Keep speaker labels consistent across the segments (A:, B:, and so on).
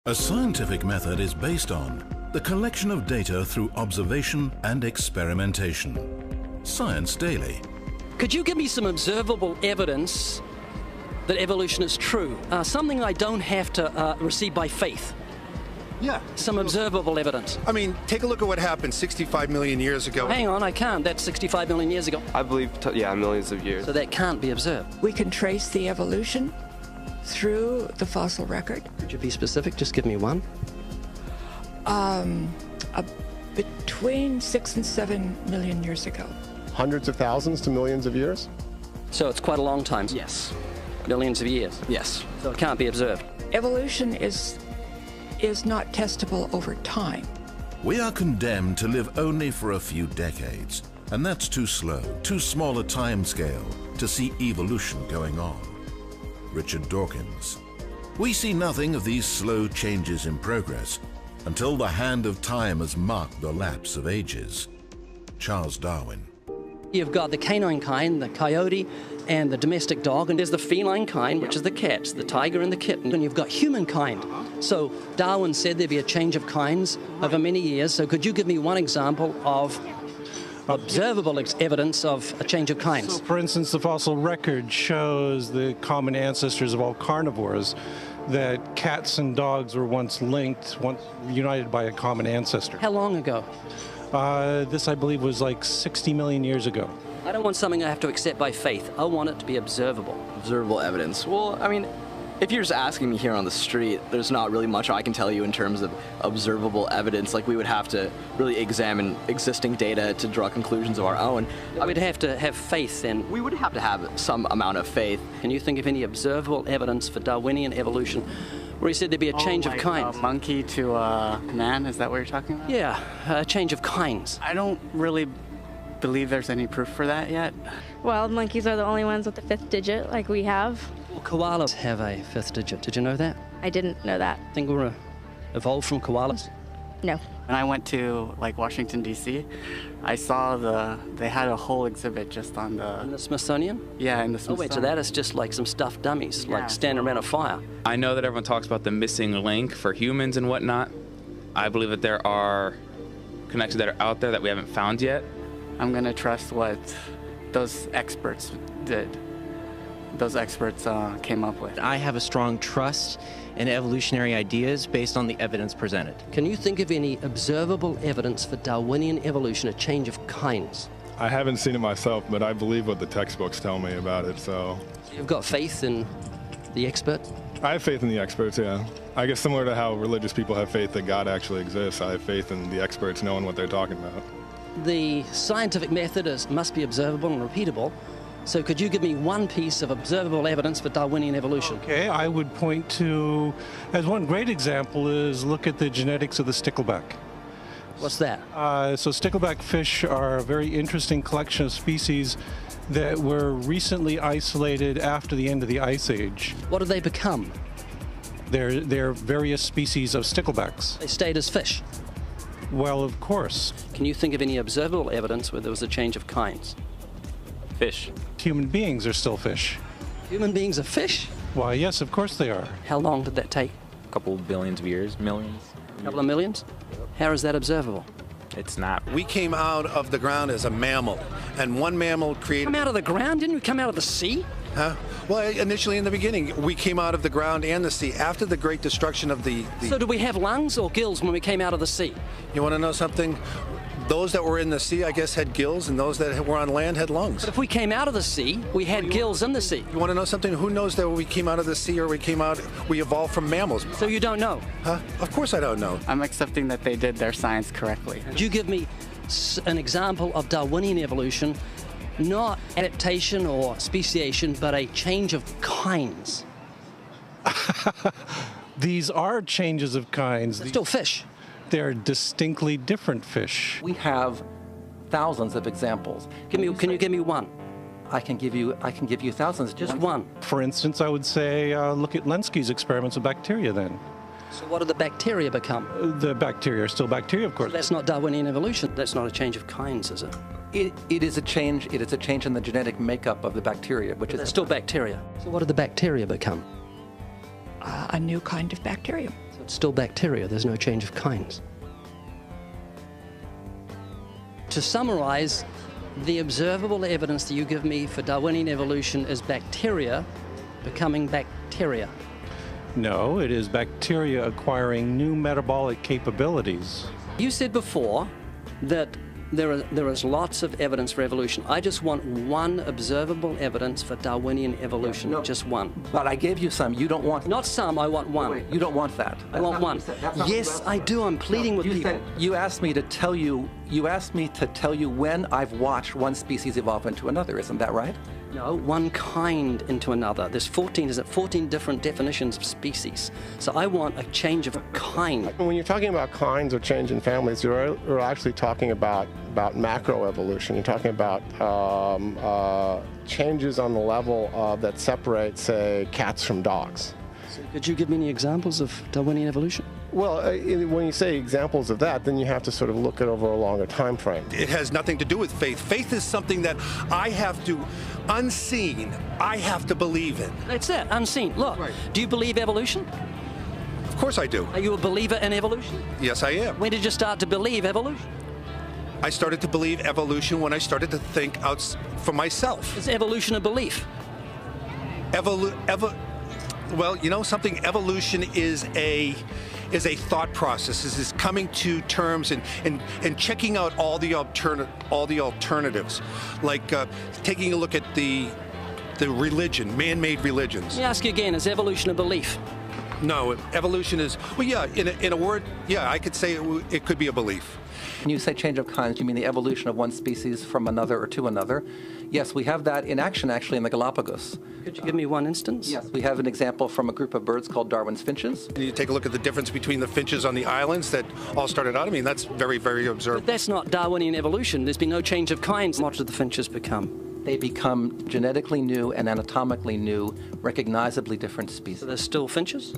A: A scientific method is based on the collection of data through observation and experimentation. Science Daily.
B: Could you give me some observable evidence that evolution is true? Something I don't have to receive by faith.
C: Yeah.
B: Some observable evidence.
C: I mean, take a look at what happened 65 million years ago.
B: Hang on, I can't. That's 65 million years ago.
D: I believe, millions of years.
B: So that can't be observed.
E: We can trace the evolution through the fossil record.
B: Could you be specific? Just give me one.
E: Between 6 and 7 million years ago.
F: Hundreds of thousands to millions of years?
B: So it's quite a long time.
D: Yes.
B: Millions of years.
D: Yes.
B: So it can't be observed.
E: Evolution is not testable over time.
A: We are condemned to live only for a few decades, and that's too slow, too small a time scale to see evolution going on. Richard Dawkins. We see nothing of these slow changes in progress until the hand of time has marked the lapse of ages. Charles Darwin.
B: You've got the canine kind, the coyote, and the domestic dog, and there's the feline kind, which is the cats, the tiger and the kitten, and you've got humankind. So Darwin said there'd be a change of kinds over many years, so could you give me one example of observable evidence of a change of kinds?
G: So, for instance, the fossil record shows the common ancestors of all carnivores, that cats and dogs were once linked, once united by a common ancestor.
B: How long ago?
G: This, I believe, was like 60 million years ago.
B: I don't want something I have to accept by faith. I want it to be observable.
D: Observable evidence. Well, I mean, if you're just asking me here on the street, there's not really much I can tell you in terms of observable evidence. Like, we would have to really examine existing data to draw conclusions of our own.
B: I would have to have faith then.
D: We would have to have some amount of faith.
B: Can you think of any observable evidence for Darwinian evolution where he said there'd be a change of kinds?
H: Monkey to man, is that what you're talking about?
B: Yeah, a change of kinds.
H: I don't really believe there's any proof for that yet.
I: Well, monkeys are the only ones with the 5th digit like we have.
B: Well, koalas have a 5th digit. Did you know that?
I: I didn't know that.
B: Think we're evolved from koalas?
I: No.
H: When I went to Washington, D.C., I saw they had a whole exhibit just on
B: In the Smithsonian?
H: Yeah, in the
B: Oh
H: Smithsonian.
B: wait, so that is just like some stuffed dummies, like standing around a fire.
J: I know that everyone talks about the missing link for humans and whatnot. I believe that there are connections that are out there that we haven't found yet.
H: I'm going to trust what those experts did. Those experts came up with.
K: I have a strong trust in evolutionary ideas based on the evidence presented.
B: Can you think of any observable evidence for Darwinian evolution, a change of kinds?
F: I haven't seen it myself, but I believe what the textbooks tell me about it, so.
B: You've got faith in the experts?
F: I have faith in the experts, yeah. I guess similar to how religious people have faith that God actually exists, I have faith in the experts knowing what they're talking about.
B: The scientific method must be observable and repeatable. So could you give me one piece of observable evidence for Darwinian evolution?
G: Okay, I would point to, as one great example is look at the genetics of the stickleback.
B: What's that?
G: So stickleback fish are a very interesting collection of species that were recently isolated after the end of the Ice Age.
B: What did they become?
G: They're various species of sticklebacks.
B: They stayed as fish.
G: Well, of course.
B: Can you think of any observable evidence where there was a change of kinds?
J: Fish.
G: Human beings are still fish.
B: Human beings are fish?
G: Why, yes, of course they are.
B: How long did that take?
J: A couple of billions of years, millions.
B: A couple of millions? How is that observable?
J: It's not.
C: We came out of the ground as a mammal, and one mammal created...
B: Come out of the ground? Didn't we come out of the sea?
C: Huh? Well, initially in the beginning, we came out of the ground and the sea. After the great destruction of the...
B: So did we have lungs or gills when we came out of the sea?
C: You want to know something? Those that were in the sea, I guess, had gills, and those that were on land had lungs.
B: But if we came out of the sea, we had gills in the sea.
C: You want to know something? Who knows that we came out of the sea or we evolved from mammals?
B: So you don't know?
C: Huh? Of course I don't know.
H: I'm accepting that they did their science correctly.
B: Could you give me an example of Darwinian evolution, not adaptation or speciation, but a change of kinds?
G: These are changes of kinds.
B: They're still fish.
G: They're distinctly different fish.
L: We have thousands of examples.
B: Can you give me one?
L: I can give you thousands.
B: Just one.
G: For instance, I would say look at Lenski's experiments with bacteria then.
B: So what did the bacteria become?
G: The bacteria are still bacteria, of course.
B: So that's not Darwinian evolution. That's not a change of kinds, is it?
L: It is a change. It is a change in the genetic makeup of the bacteria, which is...
B: They're still bacteria. So what did the bacteria become?
E: A new kind of bacterium.
B: So It's still bacteria. There's no change of kinds. To summarize, the observable evidence that you give me for Darwinian evolution is bacteria becoming bacteria.
G: No, it is bacteria acquiring new metabolic capabilities.
B: You said before that there is lots of evidence for evolution. I just want one observable evidence for Darwinian evolution, just one.
L: But I gave you some. You don't want...
B: Not some, I want one.
L: Wait, you don't want that.
B: I want one. Yes, I do. I'm pleading with people.
L: You asked me to tell you when I've watched one species evolve into another. Isn't that right?
B: No, one kind into another. There's 14 different definitions of species. So I want a change of kind.
M: When you're talking about kinds or change in families, you're actually talking about macroevolution. You're talking about changes on the level that separate, say, cats from dogs.
B: So could you give me any examples of Darwinian evolution?
M: Well, when you say examples of that, then you have to sort of look at over a longer time frame.
C: It has nothing to do with faith. Faith is something that I have to, unseen, I have to believe in.
B: That's it, unseen. Look, do you believe evolution?
C: Of course I do.
B: Are you a believer in evolution?
C: Yes, I am.
B: When did you start to believe evolution?
C: I started to believe evolution when I started to think out for myself.
B: Is evolution a belief?
C: Well, you know something, evolution is a thought process. Is coming to terms and checking out all the alternatives, like taking a look at the religion, man-made religions.
B: Let me ask you again, is evolution a belief?
C: No, evolution is, well, yeah, in a word, yeah, I could say it could be a belief.
L: When you say change of kinds, you mean the evolution of one species from another or to another? Yes, we have that in action, actually, in the Galapagos.
B: Could you give me one instance?
L: Yes, we have an example from a group of birds called Darwin's finches.
C: You take a look at the difference between the finches on the islands that all started out. I mean, that's very, very observable.
B: But that's not Darwinian evolution. There's been no change of kinds. What do the finches become?
L: They become genetically new and anatomically new, recognizably different species.
B: So they're still finches?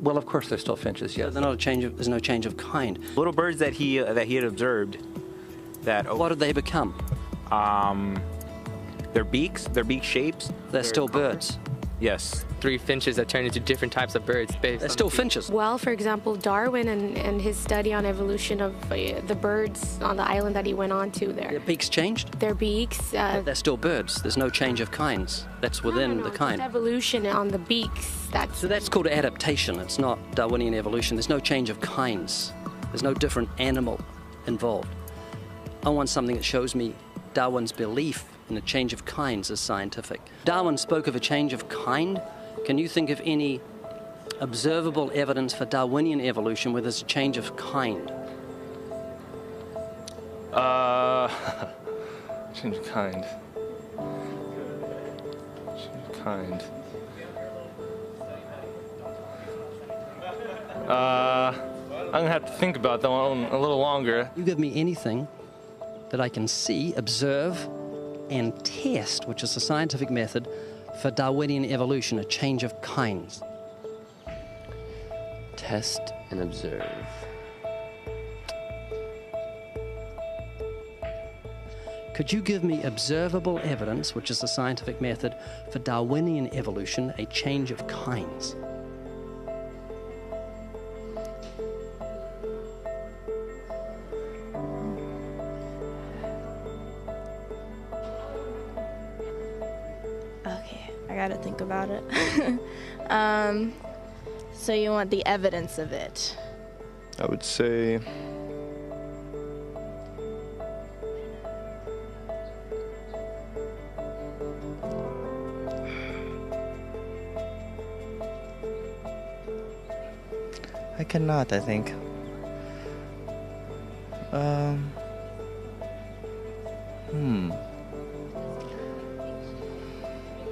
L: Well, of course, they're still finches, yes.
B: So they're not there's no change of kind.
N: Little birds that he had observed.
B: What did they become?
N: Their beak shapes.
B: They're still birds.
N: Yes.
O: 3 finches that turn into different types of birds.
B: They're still finches.
I: Well, for example, Darwin and his study on evolution of the birds on the island that he went on to there.
B: Their beaks changed?
I: Their beaks.
B: They're still birds. There's no change of kinds. That's within the kind.
I: Just evolution on the beaks.
B: So that's called adaptation. It's not Darwinian evolution. There's no change of kinds. There's no different animal involved. I want something that shows me Darwin's belief in a change of kinds is scientific. Darwin spoke of a change of kind. Can you think of any observable evidence for Darwinian evolution where there's a change of kind?
P: Change of kind. Change of kind. I'm gonna have to think about that one a little longer.
B: You give me anything that I can see, observe, and test, which is a scientific method for Darwinian evolution, a change of kinds.
Q: Test and observe.
B: Could you give me observable evidence, which is a scientific method for Darwinian evolution, a change of kinds?
R: Okay, I gotta think about it. So you want the evidence of it?
P: I would say
S: I cannot, I think.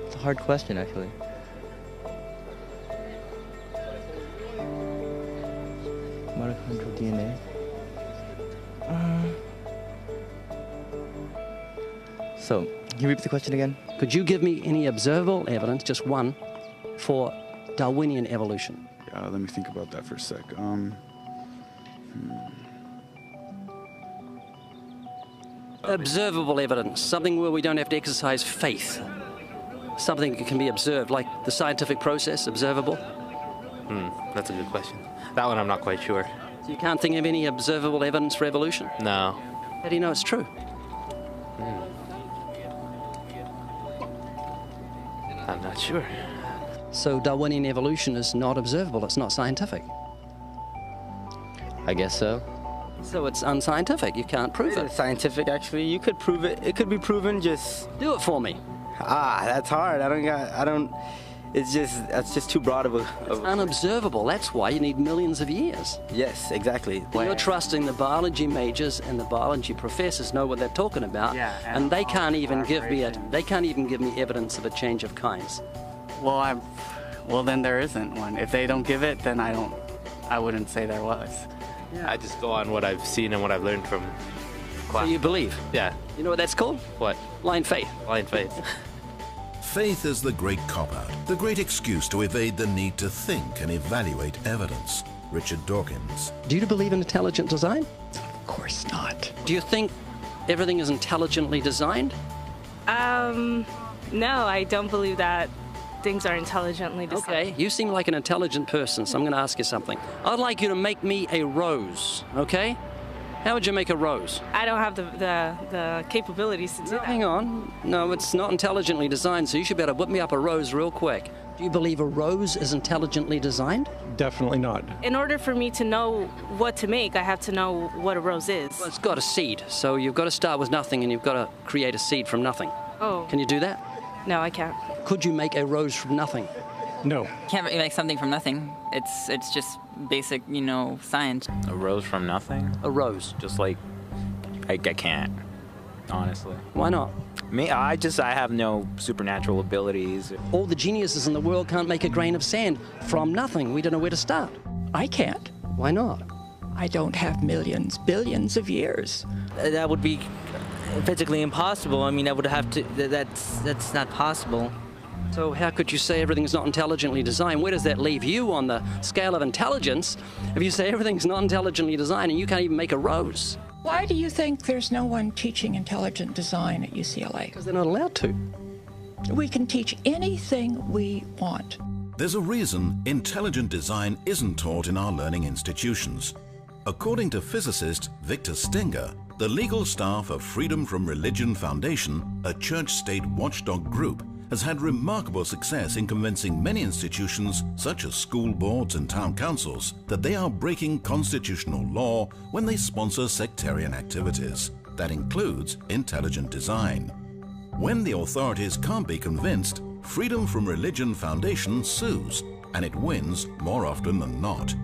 S: It's a hard question, actually. Mitochondrial DNA. So, can you repeat the question again?
B: Could you give me any observable evidence, just one, for Darwinian evolution?
T: Let me think about that for a sec.
B: Observable evidence, something where we don't have to exercise faith. Something that can be observed, like the scientific process, observable.
O: That's a good question. That one I'm not quite sure.
B: So you can't think of any observable evidence for evolution?
O: No.
B: How do you know it's true?
O: I'm not sure.
B: So Darwinian evolution is not observable, it's not scientific.
Q: I guess so.
B: So it's unscientific, you can't prove it.
Q: It's scientific, actually. You could prove it. It could be proven, just...
B: Do it for me.
Q: That's hard. That's just too broad of a...
B: It's unobservable, that's why you need millions of years.
Q: Yes, exactly.
B: You're trusting the biology majors and the biology professors know what they're talking about, and they can't even give me evidence of a change of kinds.
H: Well, then there isn't one. If they don't give it, then I wouldn't say there was.
O: Yeah. I just go on what I've seen and what I've learned from class.
B: So you believe?
O: Yeah.
B: You know what that's called?
O: What?
B: Blind faith.
O: Blind faith.
A: Faith is the great cop-out, the great excuse to evade the need to think and evaluate evidence. Richard Dawkins.
B: Do you believe in intelligent design?
E: Of course not.
B: Do you think everything is intelligently designed?
U: No, I don't believe that things are intelligently designed.
B: Okay, you seem like an intelligent person, so I'm going to ask you something. I'd like you to make me a rose, okay? How would you make a rose?
U: I don't have the capabilities to do that.
B: Hang on. No, it's not intelligently designed, so you should be able to whip me up a rose real quick. Do you believe a rose is intelligently designed?
G: Definitely not.
U: In order for me to know what to make, I have to know what a rose is.
B: Well, it's got a seed, so you've got to start with nothing and you've got to create a seed from nothing.
U: Oh.
B: Can you do that?
U: No, I can't.
B: Could you make a rose from nothing?
G: No.
V: Can't make something from nothing. It's just basic, science.
N: A rose from nothing?
B: A rose.
N: Just like, I can't, honestly.
B: Why not?
N: Me, I have no supernatural abilities.
B: All the geniuses in the world can't make a grain of sand from nothing. We don't know where to start.
E: I can't.
B: Why not?
E: I don't have millions, billions of years.
Q: That would be physically impossible. I mean, I would have to... That's not possible.
B: So how could you say everything's not intelligently designed? Where does that leave you on the scale of intelligence if you say everything's not intelligently designed and you can't even make a rose?
E: Why do you think there's no one teaching intelligent design at UCLA?
B: Because they're not allowed to.
E: We can teach anything we want.
A: There's a reason intelligent design isn't taught in our learning institutions. According to physicist Victor Stenger, the legal staff of Freedom from Religion Foundation, a church-state watchdog group, has had remarkable success in convincing many institutions, such as school boards and town councils, that they are breaking constitutional law when they sponsor sectarian activities. That includes intelligent design. When the authorities can't be convinced, Freedom from Religion Foundation sues, and it wins more often than not.